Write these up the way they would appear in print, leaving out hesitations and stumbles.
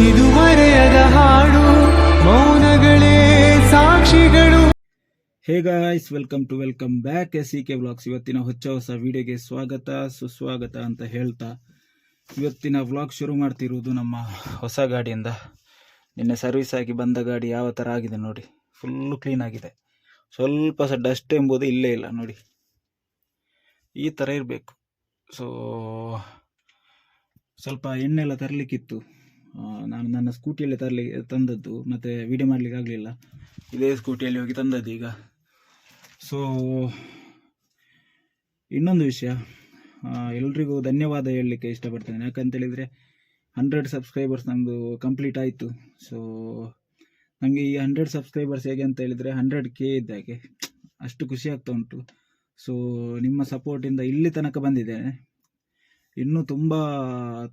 ಇದು ಮರೆಯದ ಹಾಡು ಮೌನಗಳೇ ಸಾಕ್ಷಿಗಳು. Hey guys, welcome back SEK vlogs. ಇವತ್ತಿನ ಹೊಸ ವಿಡಿಯೋಗೆ ಸ್ವಾಗತ ಸುಸ್ವಾಗತ ಅಂತ ಹೇಳ್ತಾ ಇವತ್ತಿನ ವ್ಲಾಗ್ ಶುರು ಮಾಡ್ತಿರುವುದು ನಮ್ಮ ಹೊಸ ಗಾಡಿಯಿಂದ. ನಿನ್ನೆ ಸರ್ವಿಸ್ ಆಗಿ ಬಂದ ಗಾಡಿ ಯಾವ ಥರ ಆಗಿದೆ ನೋಡಿ, ಫುಲ್ಲು ಕ್ಲೀನ್ ಆಗಿದೆ. ಸ್ವಲ್ಪ ಸಹ ಡಸ್ಟ್ ಎಂಬುದು ಇಲ್ಲೇ ಇಲ್ಲ ನೋಡಿ, ಈ ಥರ ಇರಬೇಕು. ಸೊ ಸ್ವಲ್ಪ ಎಣ್ಣೆಲ್ಲ ತರಲಿಕ್ಕಿತ್ತು, ನಾನು ನನ್ನ ಸ್ಕೂಟಿಯಲ್ಲಿ ತಂದದ್ದು, ಮತ್ತು ವಿಡಿಯೋ ಮಾಡಲಿಕ್ಕೆ ಆಗಲಿಲ್ಲ. ಇದೇ ಸ್ಕೂಟಿಯಲ್ಲಿ ಹೋಗಿ ತಂದದ್ದು ಈಗ. ಸೊ ಇನ್ನೊಂದು ವಿಷಯ, ಎಲ್ರಿಗೂ ಧನ್ಯವಾದ ಹೇಳಲಿಕ್ಕೆ ಇಷ್ಟಪಡ್ತೇನೆ. ಯಾಕಂತೇಳಿದರೆ 100 ಸಬ್ಸ್ಕ್ರೈಬರ್ಸ್ ನಮ್ಮದು ಕಂಪ್ಲೀಟ್ ಆಯಿತು. ಸೊ ನನಗೆ ಈ 100 ಸಬ್ಸ್ಕ್ರೈಬರ್ಸ್ ಹೇಗೆ ಅಂತ ಹೇಳಿದರೆ 100K ಇದ್ದಾಗೆ, ಅಷ್ಟು ಖುಷಿ ಆಗ್ತಾ ಉಂಟು. ಸೊ ನಿಮ್ಮ ಸಪೋರ್ಟಿಂದ ಇಲ್ಲಿ ತನಕ ಬಂದಿದ್ದೇನೆ. ಇನ್ನೂ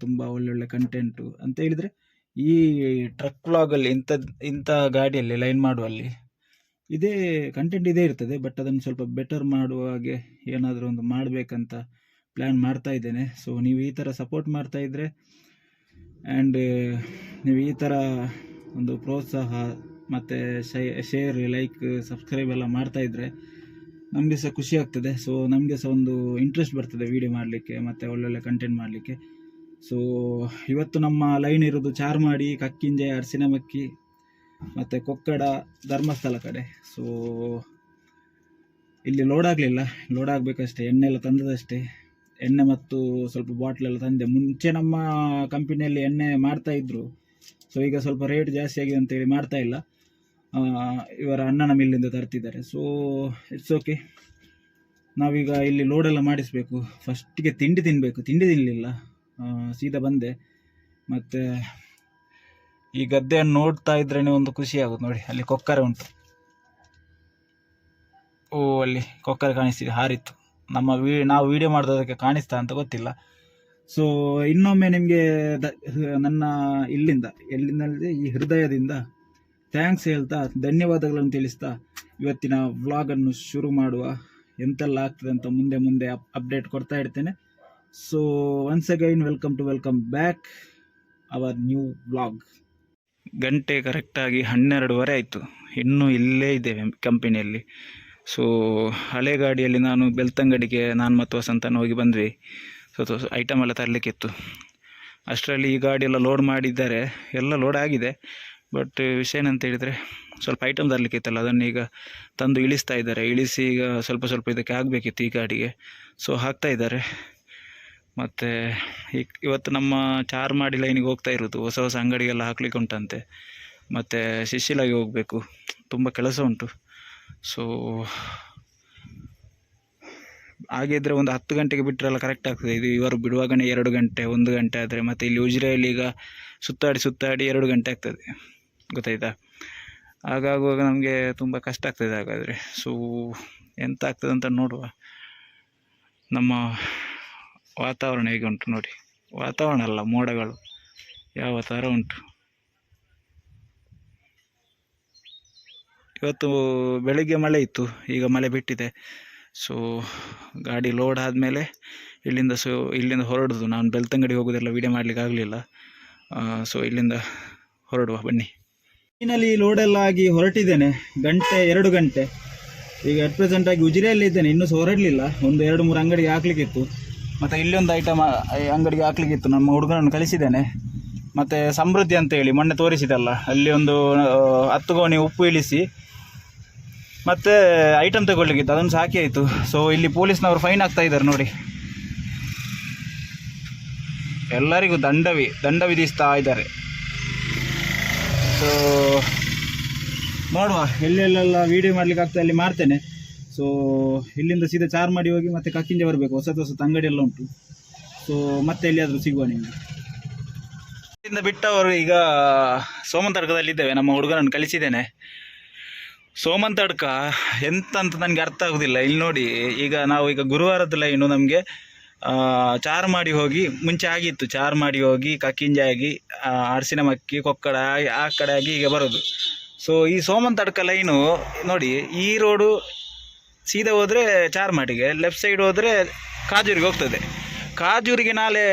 ತುಂಬ ಒಳ್ಳೊಳ್ಳೆ ಕಂಟೆಂಟು ಅಂತ ಹೇಳಿದರೆ ಈ ಟ್ರಕ್ ವ್ಲಾಗಲ್ಲಿ ಇಂಥ ಗಾಡಿಯಲ್ಲಿ ಲೈನ್ ಮಾಡುವಲ್ಲಿ ಇದೇ ಕಂಟೆಂಟ್ ಇದೇ ಇರ್ತದೆ. ಬಟ್ ಅದನ್ನು ಸ್ವಲ್ಪ ಬೆಟರ್ ಮಾಡುವ ಹಾಗೆ ಏನಾದರೂ ಒಂದು ಮಾಡಬೇಕಂತ ಪ್ಲ್ಯಾನ್ ಮಾಡ್ತಾ ಇದ್ದೇನೆ. ಸೊ ನೀವು ಈ ಥರ ಸಪೋರ್ಟ್ ಮಾಡ್ತಾ ಇದ್ದರೆ ಆ್ಯಂಡ್ ನೀವು ಈ ಥರ ಒಂದು ಪ್ರೋತ್ಸಾಹ ಮತ್ತು ಶೇರ್, ಲೈಕ್, ಸಬ್ಸ್ಕ್ರೈಬ್ ಎಲ್ಲ ಮಾಡ್ತಾ ಇದ್ದರೆ ನಮಗೆ ಸಹ ಖುಷಿ ಆಗ್ತದೆ. ಸೊ ನಮಗೆ ಸಹ ಒಂದು ಇಂಟ್ರೆಸ್ಟ್ ಬರ್ತದೆ ವೀಡಿಯೋ ಮಾಡಲಿಕ್ಕೆ ಮತ್ತು ಒಳ್ಳೊಳ್ಳೆ ಕಂಟೆಂಟ್ ಮಾಡಲಿಕ್ಕೆ. ಸೊ ಇವತ್ತು ನಮ್ಮ ಲೈನ್ ಇರೋದು ಚಾರ್ಮಾಡಿ, ಕಕ್ಕಿಂಜೆ, ಅರಸಿನಮಕ್ಕಿ ಮತ್ತು ಕೊಕ್ಕಡ, ಧರ್ಮಸ್ಥಳ ಕಡೆ. ಸೊ ಇಲ್ಲಿ ಲೋಡ್ ಆಗಲಿಲ್ಲ, ಲೋಡ್ ಆಗಬೇಕಷ್ಟೇ. ಎಣ್ಣೆ ಎಲ್ಲ ತಂದದಷ್ಟೇ, ಎಣ್ಣೆ ಮತ್ತು ಸ್ವಲ್ಪ ಬಾಟ್ಲೆಲ್ಲ ತಂದೆ. ಮುಂಚೆ ನಮ್ಮ ಕಂಪನಿಯಲ್ಲಿ ಎಣ್ಣೆ ಮಾಡ್ತಾಯಿದ್ರು. ಸೊ ಈಗ ಸ್ವಲ್ಪ ರೇಟ್ ಜಾಸ್ತಿ ಆಗಿದೆ ಅಂತೇಳಿ ಮಾಡ್ತಾ ಇಲ್ಲ, ಇವರ ಅಣ್ಣನ ಮಿಲ್ಲಿಂದ ತರ್ತಿದ್ದಾರೆ. So it's okay. ನಾವೀಗ ಇಲ್ಲಿ ಲೋಡೆಲ್ಲ ಮಾಡಿಸಬೇಕು. ಫಸ್ಟಿಗೆ ತಿಂಡಿ ತಿನ್ನಬೇಕು. ತಿಂಡಿ ತಿನ್ನಲಿಲ್ಲ, ಸೀದಾ ಬಂದೆ. ಮತ್ತು ಈ ಗದ್ದೆಯನ್ನು ನೋಡ್ತಾ ಇದ್ರೇ ಒಂದು ಖುಷಿ ಆಗುತ್ತೆ ನೋಡಿ. ಅಲ್ಲಿ ಕೊಕ್ಕರೆ ಉಂಟು, ಅಲ್ಲಿ ಕೊಕ್ಕರೆ ಕಾಣಿಸ್ತಿದೆ, ಹಾರಿತ್ತು. ನಾವು ವಿಡಿಯೋ ಮಾಡೋದಕ್ಕೆ ಕಾಣಿಸ್ತಾ ಅಂತ ಗೊತ್ತಿಲ್ಲ. ಸೊ ಇನ್ನೊಮ್ಮೆ ನಿಮಗೆ ನನ್ನ ಇಲ್ಲಿಂದ ಈ ಹೃದಯದಿಂದ ಥ್ಯಾಂಕ್ಸ್ ಹೇಳ್ತಾ, ಧನ್ಯವಾದಗಳನ್ನು ತಿಳಿಸ್ತಾ ಇವತ್ತಿನ ವ್ಲಾಗನ್ನು ಶುರು ಮಾಡುವ. ಎಂತೆಲ್ಲ ಆಗ್ತದೆ ಅಂತ ಮುಂದೆ ಅಪ್ಡೇಟ್ ಕೊಡ್ತಾ ಇರ್ತೇನೆ. So once again welcome back our new vlog. ಗಂಟೆ ಕರೆಕ್ಟಾಗಿ 12:15 ಆಯಿತು. ಇನ್ನೂ ಇಲ್ಲೇ ಇದ್ದೇವೆ ಕಂಪನಿಯಲ್ಲಿ. ಸೊ ಹಳೆ ಗಾಡಿಯಲ್ಲಿ ನಾನು ಬೆಳ್ತಂಗಡಿಗೆ ಮತ್ತು ವಸಂತನ ಹೋಗಿ ಬಂದ್ವಿ. ಸೊ ಐಟಮ್ ಎಲ್ಲ ತರಲಿಕ್ಕಿತ್ತು. ಅಷ್ಟರಲ್ಲಿ ಈ ಗಾಡಿ ಎಲ್ಲ ಲೋಡ್ ಮಾಡಿದ್ದಾರೆ, ಎಲ್ಲ ಲೋಡ್ ಆಗಿದೆ. ಬಟ್ ವಿಷಯ ಏನಂತ ಹೇಳಿದರೆ ಸ್ವಲ್ಪ ಐಟಮ್ ತರಲಿಕ್ಕಿತ್ತಲ್ಲ, ಅದನ್ನು ಈಗ ತಂದು ಇಳಿಸ್ತಾ ಇದ್ದಾರೆ. ಇಳಿಸಿ ಈಗ ಸ್ವಲ್ಪ ಇದಕ್ಕೆ ಆಗಬೇಕಿತ್ತು ಈ ಗಾಡಿಗೆ. ಸೊ ಹಾಕ್ತಾ ಇದ್ದಾರೆ. ಮತ್ತು ಇವತ್ತು ನಮ್ಮ ಚಾರ್ಮಾಡಿ ಲೈನಿಗೆ ಹೋಗ್ತಾ ಇರೋದು. ಹೊಸ ಅಂಗಡಿಗೆಲ್ಲ ಹಾಕ್ಲಿಕ್ಕೆ ಉಂಟಂತೆ. ಮತ್ತು ಶಿಶಿಲಾಗಿ ಹೋಗಬೇಕು, ತುಂಬ ಕೆಲಸ ಉಂಟು. ಸೊ ಹಾಗಿದ್ರೆ ಒಂದು 10 ಗಂಟೆಗೆ ಬಿಟ್ಟರೆಲ್ಲ ಕರೆಕ್ಟ್ ಆಗ್ತದೆ. ಇದು ಇವರು ಬಿಡುವಾಗನೇ 2 ಗಂಟೆ 1 ಗಂಟೆ ಆದರೆ, ಮತ್ತು ಇಲ್ಲಿ ಉಜಿರೆಯಲ್ಲಿ ಈಗ ಸುತ್ತಾಡಿ 2 ಗಂಟೆ ಆಗ್ತದೆ, ಗೊತ್ತಾಯ್ತಾ? ಹಾಗಾಗುವಾಗ ನಮಗೆ ತುಂಬ ಕಷ್ಟ ಆಗ್ತದೆ ಹಾಗಾದರೆ. ಸೊ ಎಂತ ಆಗ್ತದೆ ಅಂತ ನೋಡುವ. ನಮ್ಮ ವಾತಾವರಣ ಹೇಗೆ ಉಂಟು ನೋಡಿ. ವಾತಾವರಣ ಅಲ್ಲ, ಮೋಡಗಳು ಯಾವ ಥರ ಉಂಟು. ಇವತ್ತು ಬೆಳಿಗ್ಗೆ ಮಳೆ ಇತ್ತು, ಈಗ ಮಳೆ ಬಿಟ್ಟಿದೆ. ಸೊ ಗಾಡಿ ಲೋಡ್ ಆದಮೇಲೆ ಇಲ್ಲಿಂದ ಹೊರಡೋದು. ನಾನು ಬೆಳ್ತಂಗಡಿ ಹೋಗೋದೆಲ್ಲ ವೀಡಿಯೋ ಮಾಡಲಿಕ್ಕೆ ಆಗಲಿಲ್ಲ. ಸೊ ಇಲ್ಲಿಂದ ಹೊರಡುವ ಬನ್ನಿ. ಇನ್ನಲ್ಲಿ ಲೋಡೆಲ್ಲ ಆಗಿ ಹೊರಟಿದ್ದೇನೆ. 2 ಗಂಟೆ ಈಗ ಅಟ್ ಪ್ರೆಸೆಂಟ್ ಆಗಿ ಉಜಿರೆಯಲ್ಲಿ ಇದ್ದೇನೆ. ಇನ್ನೂ ಸಹ ಹೊರಡಲಿಲ್ಲ. ಒಂದು 2-3 ಅಂಗಡಿಗೆ ಹಾಕ್ಲಿಕ್ಕಿತ್ತು, ಮತ್ತು ಇಲ್ಲೊಂದು ಐಟಮ್ ಅಂಗಡಿಗೆ ಹಾಕ್ಲಿಕ್ಕಿತ್ತು. ನಮ್ಮ ಹುಡುಗನನ್ನು ಕಳಿಸಿದ್ದೇನೆ. ಮತ್ತು ಸಮೃದ್ಧಿ ಅಂತೇಳಿ ಮೊನ್ನೆ ತೋರಿಸಿದಲ್ಲ, ಅಲ್ಲಿ ಒಂದು 10 ಗೋಣಿ ಉಪ್ಪು ಇಳಿಸಿ ಮತ್ತು ಐಟಮ್ ತಗೊಳ್ಳಿಕ್ಕಿತ್ತು, ಅದನ್ನು ಸಹ ಹಾಕಿ ಆಯಿತು. ಸೊ ಇಲ್ಲಿ ಪೊಲೀಸ್ನವರು ಫೈನ್ ಆಗ್ತಾ ಇದ್ದಾರೆ ನೋಡಿ. ಎಲ್ಲರಿಗೂ ದಂಡ ವಿಧಿಸ್ತಾ ಇದ್ದಾರೆ. ಸೊ ನೋಡುವ, ಎಲ್ಲೆಲ್ಲೆಲ್ಲ ವೀಡಿಯೋ ಮಾಡಲಿಕ್ಕೆ ಆಗ್ತದೆ ಅಲ್ಲಿ ಮಾಡ್ತೇನೆ. ಸೊ ಇಲ್ಲಿಂದ ಸೀದಾ ಚಾರ್ಮಾಡಿ ಹೋಗಿ ಮತ್ತೆ ಕಕ್ಕಿಂಜೆ ಬರಬೇಕು. ಹೊಸ ಅಂಗಡಿ ಎಲ್ಲ ಉಂಟು. ಸೊ ಮತ್ತೆ ಎಲ್ಲಿಯಾದರೂ ಸಿಗುವ ನಿಮಗೆ. ಇಲ್ಲಿಂದ ಬಿಟ್ಟವರು ಈಗ ಸೋಮಂತಡ್ಕದಲ್ಲಿದ್ದೇವೆ. ನಮ್ಮ ಹುಡುಗನನ್ನು ಕಳಿಸಿದ್ದೇನೆ. ಸೋಮಂತಡ್ಕ ಎಂತ ಅಂತ ನನಗೆ ಅರ್ಥ ಆಗೋದಿಲ್ಲ. ಇಲ್ಲಿ ನೋಡಿ, ನಾವು ಗುರುವಾರದ ಲೈನು ನಮಗೆ ಚಾರ್ಮಾಡಿ ಹೋಗಿ, ಮುಂಚೆ ಆಗಿತ್ತು ಚಾರ್ಮಾಡಿ ಹೋಗಿ ಕಕ್ಕಿಂಜೆ ಆಗಿ ಅರಸಿನಮಕ್ಕಿ, ಕೊಕ್ಕಡ ಆ ಕಡೆ ಆಗಿ ಈಗ ಬರೋದು. ಸೊ ಈ ಸೋಮಂತಡ್ಕ ಲೈನು ನೋಡಿ, ಈ ರೋಡು ಸೀದಾ ಹೋದರೆ ಚಾರ್ಮಾಡಿಗೆ, ಲೆಫ್ಟ್ ಸೈಡ್ ಹೋದರೆ ಕಾಜೂರಿಗೆ ಹೋಗ್ತದೆ. ಕಾಜೂರಿಗೆ ನಾಳೆ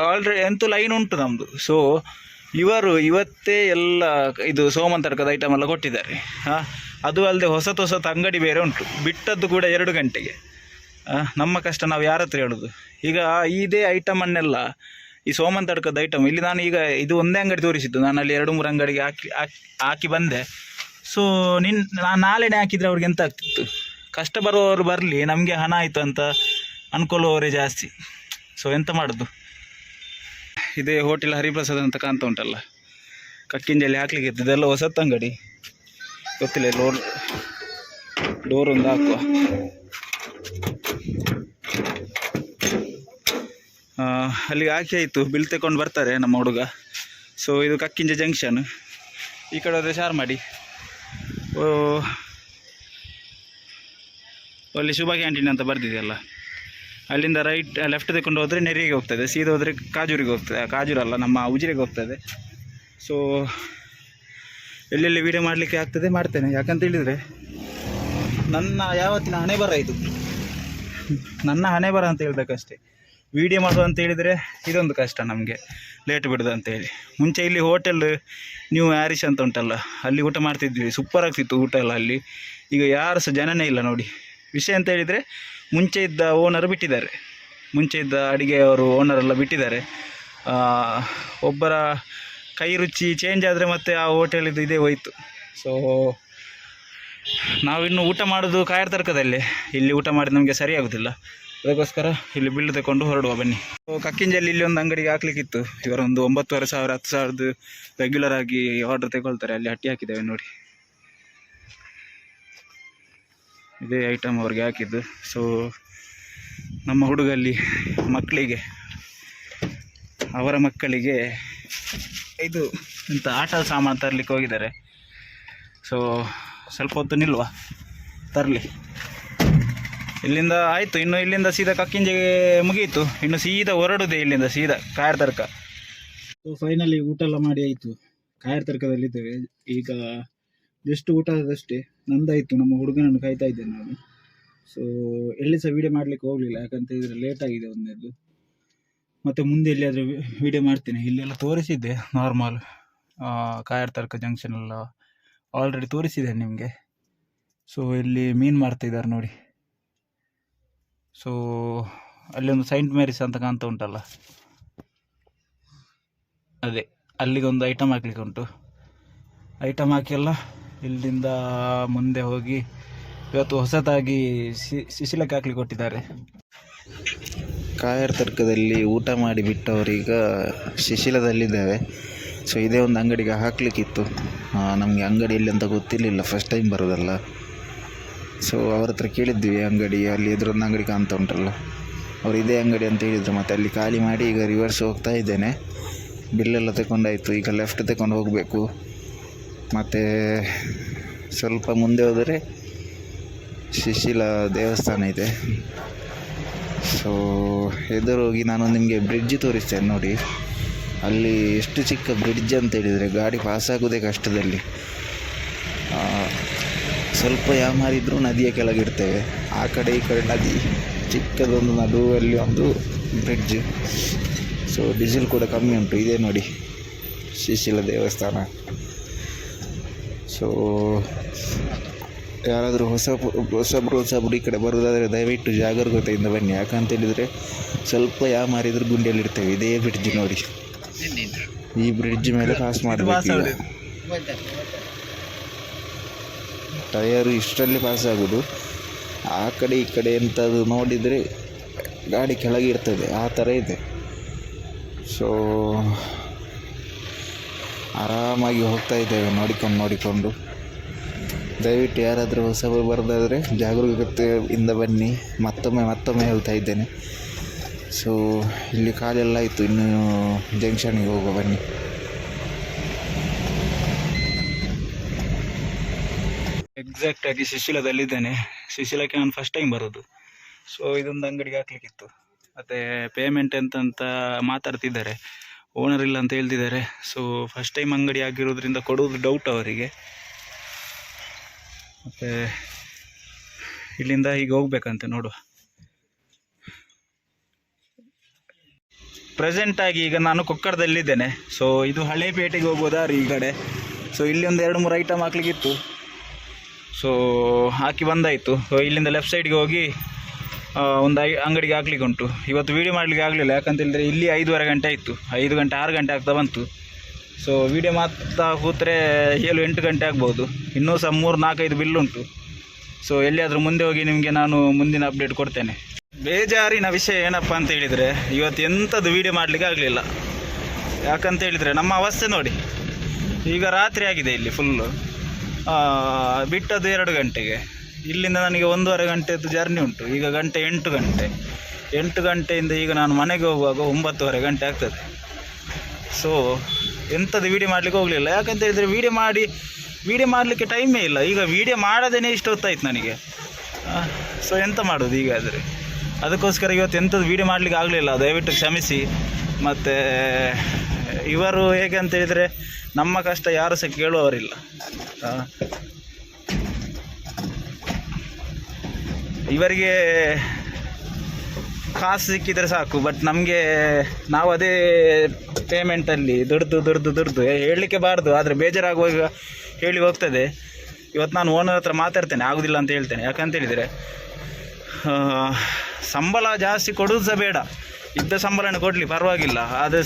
ಆಲ್ರೆಡಿ ಎಂತೂ ಲೈನ್ ಉಂಟು ನಮ್ಮದು. ಸೊ ಇವತ್ತೇ ಎಲ್ಲ ಇದು ಸೋಮನ್ ತರ್ಕದ ಐಟಮ್ ಎಲ್ಲ ಕೊಟ್ಟಿದ್ದಾರೆ. ಅದು ಅಲ್ಲದೆ ಹೊಸತು ಅಂಗಡಿ ಬೇರೆ ಉಂಟು, ಬಿಟ್ಟದ್ದು ಕೂಡ 2 ಗಂಟೆಗೆ. ನಮ್ಮ ಕಷ್ಟ ನಾವು ಯಾರ ಹತ್ರ ಹೇಳೋದು? ಈಗ ಇದೇ ಐಟಮನ್ನೆಲ್ಲ ಈ ಸೋಮನ್ ತಡ್ಕದ ಐಟಮ್ ಇಲ್ಲಿ ನಾನು ಈಗ ಇದು ಒಂದೇ ಅಂಗಡಿ ತೋರಿಸಿದ್ದು, ನಾನು ಅಲ್ಲಿ 2-3 ಅಂಗಡಿಗೆ ಹಾಕಿ ಬಂದೆ. ಸೊ ನಾನು ನಾಳೆನೇ ಹಾಕಿದರೆ ಅವ್ರಿಗೆ ಎಂತ ಆಗ್ತಿತ್ತು? ಕಷ್ಟ ಬರುವವರು ಬರಲಿ, ನಮಗೆ ಹಣ ಆಯಿತು ಅಂತ ಅಂದ್ಕೊಳ್ಳುವವರೇ ಜಾಸ್ತಿ. ಸೊ ಎಂತ ಮಾಡೋದು? ಇದೇ ಹೋಟೆಲ್ ಹರಿಪ್ರಸಾದ್ ಅಂತ ಕಾಣ್ತಾ ಉಂಟಲ್ಲ, ಕಕ್ಕಿಂಜಲ್ಲಿ ಹಾಕ್ಲಿಕ್ಕೆ ಇತ್ತು. ಇದೆಲ್ಲ ಹೊಸತ್ತು ಅಂಗಡಿ, ಗೊತ್ತಿಲ್ಲ. ಡೋರ್ ಒಂದು ಹಾಕುವ. ಅಲ್ಲಿಗೆ ಹಾಕಿ ಆಯಿತು, ಬಿಲ್ ತಗೊಂಡು ಬರ್ತಾರೆ ನಮ್ಮ ಹುಡುಗ. ಸೊ ಇದು ಕಕ್ಕಿಂಜ ಜಂಕ್ಷನ್. ಈ ಕಡೆ ಹೋದರೆ ಚಾರ್ಮಾಡಿ, ಅಲ್ಲಿ ಶುಭ ಕ್ಯಾಂಟೀನ್ ಅಂತ ಬರ್ದಿದೆಯಲ್ಲ, ಅಲ್ಲಿಂದ ಲೆಫ್ಟ್ ತಗೊಂಡು ಹೋದರೆ ನೆರಿಗೆ ಹೋಗ್ತದೆ, ಸೀದಾ ಹೋದರೆ ಕಾಜೂರಿಗೆ ಹೋಗ್ತದೆ. ಕಾಜೂರಲ್ಲ, ನಮ್ಮ ಉಜಿರೆಗೆ ಹೋಗ್ತದೆ. ಸೊ ಎಲ್ಲೆಲ್ಲಿ ವೀಡಿಯೋ ಮಾಡಲಿಕ್ಕೆ ಆಗ್ತದೆ ಮಾಡ್ತೇನೆ. ಯಾಕಂತ ಹೇಳಿದರೆ ನನ್ನ ಯಾವತ್ತಿನ ಹಣೆ ಬರ ಇದು, ನನ್ನ ಹಣೆ ಬರ ಅಂತ ಹೇಳ್ಬೇಕಷ್ಟೇ. ವೀಡಿಯೋ ಮಾಡೋದು ಅಂತ ಹೇಳಿದರೆ ಇದೊಂದು ಕಷ್ಟ ನಮಗೆ, ಲೇಟ್ ಬಿಡೋದು ಅಂತೇಳಿ. ಮುಂಚೆ ಇಲ್ಲಿ ಹೋಟೆಲ್ ನ್ಯೂ ಹ್ಯಾರಿಸ್ ಅಂತ ಉಂಟಲ್ಲ, ಅಲ್ಲಿ ಊಟ ಮಾಡ್ತಿದ್ವಿ, ಸೂಪರ್ ಆಗ್ತಿತ್ತು ಊಟ ಎಲ್ಲ ಅಲ್ಲಿ. ಈಗ ಯಾರು ಸಹ ಜನನೇ ಇಲ್ಲ ನೋಡಿ. ವಿಷಯ ಅಂತ ಹೇಳಿದರೆ ಮುಂಚೆ ಇದ್ದ ಓನರ್ ಬಿಟ್ಟಿದ್ದಾರೆ, ಮುಂಚೆ ಇದ್ದ ಅಡುಗೆಯವರು ಓನರೆಲ್ಲ ಬಿಟ್ಟಿದ್ದಾರೆ. ಒಬ್ಬರ ಕೈ ರುಚಿ ಚೇಂಜ್ ಆದರೆ ಮತ್ತೆ ಆ ಹೋಟೆಲಿದ್ದು ಇದೇ ಹೋಯಿತು. ಸೊ ನಾವಿನ್ನು ಊಟ ಮಾಡೋದು ಕಾಯರ್ ತರ್ಕದಲ್ಲೇ, ಇಲ್ಲಿ ಊಟ ಮಾಡಿ ನಮಗೆ ಸರಿಯಾಗೋದಿಲ್ಲ. ಅದಕ್ಕೋಸ್ಕರ ಇಲ್ಲಿ ಬಿಲ್ ತಗೊಂಡು ಹೊರಡುವ ಬನ್ನಿ. ಕಕ್ಕಿಂಜಲ್ಲಿ ಇಲ್ಲಿ ಒಂದು ಅಂಗಡಿಗೆ ಹಾಕ್ಲಿಕ್ಕಿತ್ತು. ಇವರೊಂದು 9,500 10,000 ರೆಗ್ಯುಲರ್ ಆಗಿ ಆರ್ಡರ್ ತಗೊಳ್ತಾರೆ. ಅಲ್ಲಿ ಹಟ್ಟಿ ಹಾಕಿದ್ದೇವೆ ನೋಡಿ, ಇದೇ ಐಟಮ್ ಅವ್ರಿಗೆ ಹಾಕಿದ್ದು. ಸೊ ನಮ್ಮ ಹುಡುಗಲ್ಲಿ ಮಕ್ಕಳಿಗೆ, ಅವರ ಮಕ್ಕಳಿಗೆ ಇದು ಇಂಥ ಆಟದ ಸಾಮಾನು ತರಲಿಕ್ಕೆ ಹೋಗಿದ್ದಾರೆ. ಸೊ ಸ್ವಲ್ಪ ಹೊತ್ತು ನಿಲ್ವಾ, ತರಲಿ. ಇಲ್ಲಿಂದ ಆಯಿತು, ಇನ್ನು ಇಲ್ಲಿಂದ ಸೀದಾ ಕಕ್ಕಿಂಜೆಗೆ ಮುಗಿಯಿತು. ಇನ್ನು ಸೀದಾ ಹೊರಡುದೇ ಇಲ್ಲಿಂದ ಸೀದಾ ಕಾಯರ್ ತರ್ಕ. ಸೊ ಫೈನಲಿ ಊಟ ಎಲ್ಲ ಮಾಡಿ ಆಯಿತು, ಕಾಯರ್ ತರ್ಕದಲ್ಲಿದ್ದೇವೆ ಈಗ. ಜಸ್ಟ್ ಊಟ ಆದಷ್ಟೇ ನಂದಾಯಿತು. ನಮ್ಮ ಹುಡುಗನನ್ನು ಕಾಯ್ತಾ ಇದ್ದೇನೆ ನಾನು. ಸೊ ಎಲ್ಲಿ ಸಹ ವೀಡಿಯೋ ಮಾಡಲಿಕ್ಕೆ ಹೋಗಲಿಲ್ಲ, ಯಾಕಂತ ಹೇಳಿದರೆ ಲೇಟ್ ಆಗಿದೆ ಒಂದನೇದು. ಮತ್ತು ಮುಂದೆ ಎಲ್ಲಿಯಾದರೂ ವೀಡಿಯೋ ಮಾಡ್ತೇನೆ. ಇಲ್ಲೆಲ್ಲ ತೋರಿಸಿದ್ದೆ ನಾರ್ಮಲ್ ಕಾಯರ್ ತರ್ಕ ಜಂಕ್ಷನ್ ಎಲ್ಲ ಆಲ್ರೆಡಿ ತೋರಿಸಿದೆ ನಿಮಗೆ. ಸೊ ಇಲ್ಲಿ ಮೀನು ಮಾರ್ತಿದ್ದಾರೆ ನೋಡಿ. ಸೊ ಅಲ್ಲೊಂದು ಸೈಂಟ್ ಮೇರಿಸ್ ಅಂತ ಕಾಣ್ತಾ ಉಂಟಲ್ಲ, ಅದೇ ಅಲ್ಲಿಗೊಂದು ಐಟಮ್ ಹಾಕ್ಲಿಕ್ಕೆ ಉಂಟು. ಐಟಮ್ ಹಾಕಿಲ್ಲ, ಇಲ್ಲಿಂದ ಮುಂದೆ ಹೋಗಿ ಇವತ್ತು ಹೊಸದಾಗಿ ಶಿಶಿಲಕ್ಕೆ ಹಾಕ್ಲಿಕ್ಕೆ ಕೊಟ್ಟಿದ್ದಾರೆ. ಕಾಯರ್ ತರ್ಕದಲ್ಲಿ ಊಟ ಮಾಡಿ ಬಿಟ್ಟವರೀಗ ಶಿಶಿಲದಲ್ಲಿದ್ದೇವೆ. ಸೊ ಇದೇ ಒಂದು ಅಂಗಡಿಗೆ ಹಾಕಲಿಕ್ಕಿತ್ತು. ನಮಗೆ ಅಂಗಡಿ ಎಲ್ಲಿ ಅಂತ ಗೊತ್ತಿರಲಿಲ್ಲ, ಫಸ್ಟ್ ಟೈಮ್ ಬರೋದಲ್ಲ. ಸೊ ಅವ್ರ ಹತ್ರ ಕೇಳಿದ್ವಿ ಅಂಗಡಿ, ಅಲ್ಲಿ ಎದುರೊಂದು ಅಂಗಡಿ ಕಾಣ್ತಾ ಉಂಟಲ್ಲ, ಅವ್ರು ಇದೇ ಅಂಗಡಿ ಅಂತ ಹೇಳಿದರು. ಮತ್ತು ಅಲ್ಲಿ ಖಾಲಿ ಮಾಡಿ ಈಗ ರಿವರ್ಸ್ ಹೋಗ್ತಾ ಇದ್ದೇನೆ. ಬಿಲ್ಲೆಲ್ಲ ತಗೊಂಡಾಯಿತು, ಈಗ ಲೆಫ್ಟ್ ತಗೊಂಡು ಹೋಗಬೇಕು. ಮತ್ತು ಸ್ವಲ್ಪ ಮುಂದೆ ಹೋದರೆ ಶಿಶಿಲ ದೇವಸ್ಥಾನ ಇದೆ. ಸೊ ಎದುರು ಹೋಗಿ ನಾನು ನಿಮಗೆ ಬ್ರಿಡ್ಜ್ ತೋರಿಸ್ತೇನೆ ನೋಡಿ. ಅಲ್ಲಿ ಎಷ್ಟು ಚಿಕ್ಕ ಬ್ರಿಡ್ಜ್ ಅಂತ ಹೇಳಿದರೆ ಗಾಡಿ ಪಾಸಾಗೋದೇ ಕಷ್ಟದಲ್ಲಿ. ಸ್ವಲ್ಪ ಯಾಮಾರಿದ್ರೂ ನದಿಯ ಕೆಳಗಿರ್ತೇವೆ, ಆ ಕಡೆ ಈ ಕಡೆ ನದಿ, ಚಿಕ್ಕದೊಂದು ನಡುವಲ್ಲಿ ಒಂದು ಬ್ರಿಡ್ಜ್. ಸೊ ಡೀಸೆಲ್ ಕೂಡ ಕಮ್ಮಿ ಉಂಟು. ಇದೇ ನೋಡಿ ಶಿಶಿಲ ದೇವಸ್ಥಾನ. ಸೊ ಯಾರಾದರೂ ಹೊಸಬ್ರು ಈ ಕಡೆ ಬರೋದಾದರೆ ದಯವಿಟ್ಟು ಜಾಗರೂಕತೆಯಿಂದ ಬನ್ನಿ. ಯಾಕಂತೇಳಿದರೆ ಸ್ವಲ್ಪ ಯಾಮಾರಿದ್ರೂ ಗುಂಡಿಯಲ್ಲಿರ್ತೇವೆ. ಇದೇ ಬ್ರಿಡ್ಜ್ ನೋಡಿ, ಈ ಬ್ರಿಡ್ಜ್ ಮೇಲೆ ಪಾಸ್ ಮಾಡಬೇಕು. ಟಯರು ಇಷ್ಟರಲ್ಲಿ ಪಾಸ್ ಆಗೋದು. ಆ ಕಡೆ ಈ ಕಡೆ ಎಂಥದ್ದು ನೋಡಿದರೆ ಗಾಡಿ ಕೆಳಗಿರ್ತದೆ, ಆ ಥರ ಇದೆ. ಸೊ ಆರಾಮಾಗಿ ಹೋಗ್ತಾ ಇದ್ದೇವೆ ನೋಡಿಕೊಂಡು. ದಯವಿಟ್ಟು ಯಾರಾದರೂ ಹೊಸಬರು ಬರೋದಾದರೆ ಜಾಗರೂಕತೆಯಿಂದ ಬನ್ನಿ. ಮತ್ತೊಮ್ಮೆ ಹೇಳ್ತಾ ಇದ್ದೇನೆ. ಸೊ ಇಲ್ಲಿ ಕಾಲೆಲ್ಲ ಆಯಿತು, ಇನ್ನು ಜಂಕ್ಷನಿಗೆ ಹೋಗೋ ಬನ್ನಿ. ಎಕ್ಸಾಕ್ಟಾಗಿ ಶಿಶಿಲದಲ್ಲಿದ್ದೇನೆ. ಶಿಶಿಲಕ್ಕೆ ನಾನು ಫಸ್ಟ್ ಟೈಮ್ ಬರೋದು. ಸೊ ಇದೊಂದು ಅಂಗಡಿಗೆ ಹಾಕ್ಲಿಕ್ಕಿತ್ತು. ಮತ್ತು ಪೇಮೆಂಟ್ ಎಂತಂತ ಮಾತಾಡ್ತಿದ್ದಾರೆ, ಓನರ್ ಇಲ್ಲ ಅಂತ ಹೇಳ್ತಿದ್ದಾರೆ. ಸೊ ಫಸ್ಟ್ ಟೈಮ್ ಅಂಗಡಿ ಆಗಿರೋದ್ರಿಂದ ಕೊಡೋದು ಡೌಟ್ ಅವರಿಗೆ. ಮತ್ತು ಇಲ್ಲಿಂದ ಹೀಗೆ ಹೋಗ್ಬೇಕಂತೆ, ನೋಡುವ. ಪ್ರೆಸೆಂಟಾಗಿ ಈಗ ನಾನು ಕೊಕ್ಕಡದಲ್ಲಿದ್ದೇನೆ. ಸೊ ಇದು ಹಳೇಪೇಟೆಗೆ ಹೋಗುವ ದಾರಿ ಈ ಕಡೆ. ಸೊ ಇಲ್ಲಿ ಒಂದು 2-3 ಐಟಮ್ ಹಾಕ್ಲಿಕ್ಕಿತ್ತು. ಸೊ ಹಾಕಿ ಬಂದಾಯಿತು. ಸೊ ಇಲ್ಲಿಂದ ಲೆಫ್ಟ್ ಸೈಡ್ಗೆ ಹೋಗಿ ಒಂದು ಅಂಗಡಿಗೆ ಹಾಕ್ಲಿಕ್ಕೆ ಉಂಟು. ಇವತ್ತು ವೀಡಿಯೋ ಮಾಡಲಿಕ್ಕೆ ಆಗಲಿಲ್ಲ, ಯಾಕಂತೇಳಿದರೆ ಇಲ್ಲಿ 5:30 ಗಂಟೆ ಆಯಿತು. 5 ಗಂಟೆ 6 ಗಂಟೆ ಆಗ್ತಾ ಬಂತು. ಸೊ ವೀಡಿಯೋ ಮಾಡ್ತಾ ಕೂತ್ರೆ 7-8 ಗಂಟೆ ಆಗ್ಬೋದು. ಇನ್ನೂ ಸಹ 3-4-5 ಬಿಲ್ ಉಂಟು. ಸೊ ಎಲ್ಲಿಯಾದರೂ ಮುಂದೆ ಹೋಗಿ ನಿಮಗೆ ನಾನು ಮುಂದಿನ ಅಪ್ಡೇಟ್ ಕೊಡ್ತೇನೆ. ಬೇಜಾರಿನ ವಿಷಯ ಏನಪ್ಪ ಅಂತ ಹೇಳಿದರೆ, ಇವತ್ತು ಎಂಥದ್ದು ವೀಡಿಯೋ ಮಾಡಲಿಕ್ಕೆ ಆಗಲಿಲ್ಲ. ಯಾಕಂತೇಳಿದರೆ ನಮ್ಮ ಅವಸ್ಥೆ ನೋಡಿ, ಈಗ ರಾತ್ರಿ ಆಗಿದೆ ಇಲ್ಲಿ ಫುಲ್ಲು. ಬಿಟ್ಟದ್ದು 2 ಗಂಟೆಗೆ. ಇಲ್ಲಿಂದ ನನಗೆ 1.5 ಗಂಟೆದು ಜರ್ನಿ ಉಂಟು. ಈಗ ಗಂಟೆ 8 ಗಂಟೆ. 8 ಗಂಟೆಯಿಂದ ಈಗ ನಾನು ಮನೆಗೆ ಹೋಗುವಾಗ 9:30 ಗಂಟೆ ಆಗ್ತದೆ. ಸೊ ಎಂಥದ್ದು ವೀಡಿಯೋ ಮಾಡಲಿಕ್ಕೆ ಹೋಗಲಿಲ್ಲ. ಯಾಕಂತ ಹೇಳಿದರೆ ವೀಡಿಯೋ ಮಾಡಲಿಕ್ಕೆ ಟೈಮೇ ಇಲ್ಲ. ಈಗ ವೀಡಿಯೋ ಮಾಡೋದೇ ಇಷ್ಟು ಹೊತ್ತಾಯ್ತು ನನಗೆ. ಸೊ ಎಂತ ಮಾಡೋದು ಈಗ ಆದರೆ. ಅದಕ್ಕೋಸ್ಕರ ಇವತ್ತು ಎಂಥದ್ದು ವೀಡಿಯೋ ಮಾಡಲಿಕ್ಕೆ ಆಗಲಿಲ್ಲ, ದಯವಿಟ್ಟು ಕ್ಷಮಿಸಿ. ಮತ್ತು ಇವರು ಹೇಗೆ ಅಂತ ಹೇಳಿದರೆ, ನಮ್ಮ ಕಷ್ಟ ಯಾರು ಸಹ ಕೇಳುವವರಿಲ್ಲ. ಇವರಿಗೆ ಕಾಸು ಸಿಕ್ಕಿದರೆ ಸಾಕು, ಬಟ್ ನಮಗೆ ನಾವು ಅದೇ ಪೇಮೆಂಟಲ್ಲಿ ದುಡ್ದು ಹೇಳಲಿಕ್ಕೆ ಬಾರ್ದು, ಆದರೆ ಬೇಜಾರಾಗುವಾಗ ಹೇಳಿ ಹೋಗ್ತದೆ. ಇವತ್ತು ನಾನು ಓನರ್ ಹತ್ರ ಮಾತಾಡ್ತೇನೆ, ಆಗೋದಿಲ್ಲ ಅಂತ ಹೇಳ್ತೇನೆ. ಯಾಕಂತೇಳಿದರೆ ಸಂಬಳ ಜಾಸ್ತಿ ಕೊಡೋದು ಸಹ ಬೇಡ, ಇದ್ದ ಸಂಬಳನ ಕೊಡಲಿ ಪರವಾಗಿಲ್ಲ. ಆದರೆ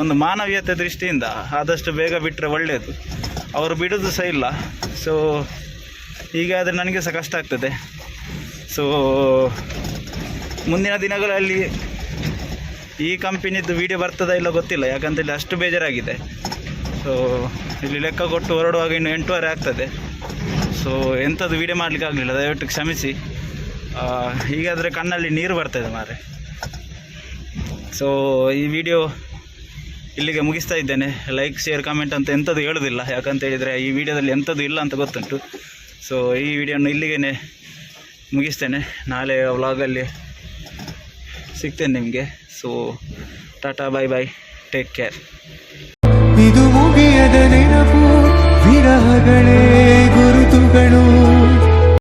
ಒಂದು ಮಾನವೀಯತೆ ದೃಷ್ಟಿಯಿಂದ ಆದಷ್ಟು ಬೇಗ ಬಿಟ್ಟರೆ ಒಳ್ಳೆಯದು. ಅವರು ಬಿಡೋದು ಸಹ ಇಲ್ಲ. ಸೊ ಹೀಗಾದರೆ ನನಗೆ ಸಹ ಕಷ್ಟ ಆಗ್ತದೆ. ಸೊ ಮುಂದಿನ ದಿನಗಳಲ್ಲಿ ಈ ಕಂಪನಿದ್ದು ವೀಡಿಯೋ ಬರ್ತದಾ ಇಲ್ಲ ಗೊತ್ತಿಲ್ಲ, ಯಾಕಂತೇಳಿ ಅಷ್ಟು ಬೇಜಾರಾಗಿದೆ. ಸೊ ಇಲ್ಲಿ ಲೆಕ್ಕ ಕೊಟ್ಟು ಹೊರಡುವಾಗ ಇನ್ನು 8:30 ಆಗ್ತದೆ. ಸೊ ಎಂಥದ್ದು ವೀಡಿಯೋ ಮಾಡಲಿಕ್ಕೆ ಆಗಲಿಲ್ಲ, ದಯವಿಟ್ಟು ಕ್ಷಮಿಸಿ. ಹೀಗಾದರೆ ಕಣ್ಣಲ್ಲಿ ನೀರು ಬರ್ತದೆ ಮಾರೆ. ಸೊ ಈ ವಿಡಿಯೋ ಇಲ್ಲಿಗೆ ಮುಗಿಸ್ತಾ ಇದ್ದೇನೆ. ಲೈಕ್, ಶೇರ್, ಕಮೆಂಟ್ ಅಂತ ಎಂಥದ್ದು ಹೇಳೋದಿಲ್ಲ, ಯಾಕಂತೇಳಿದರೆ ಈ ವಿಡಿಯೋದಲ್ಲಿ ಎಂಥದ್ದು ಇಲ್ಲ ಅಂತ ಗೊತ್ತುಂಟು. ಸೊ ಈ ವಿಡಿಯೋನ ಇಲ್ಲಿಗೆ ಮುಗಿಸ್ತೇನೆ. ನಾಳೆ ವ್ಲಾಗಲ್ಲಿ ಸಿಗ್ತೇನೆ ನಿಮಗೆ. So Tata, bye bye, take care. ಇದು ಮುಗಿಯದ ನೆನಪು, ವಿರಹಗಳೇ ಗುರುತುಗಳು.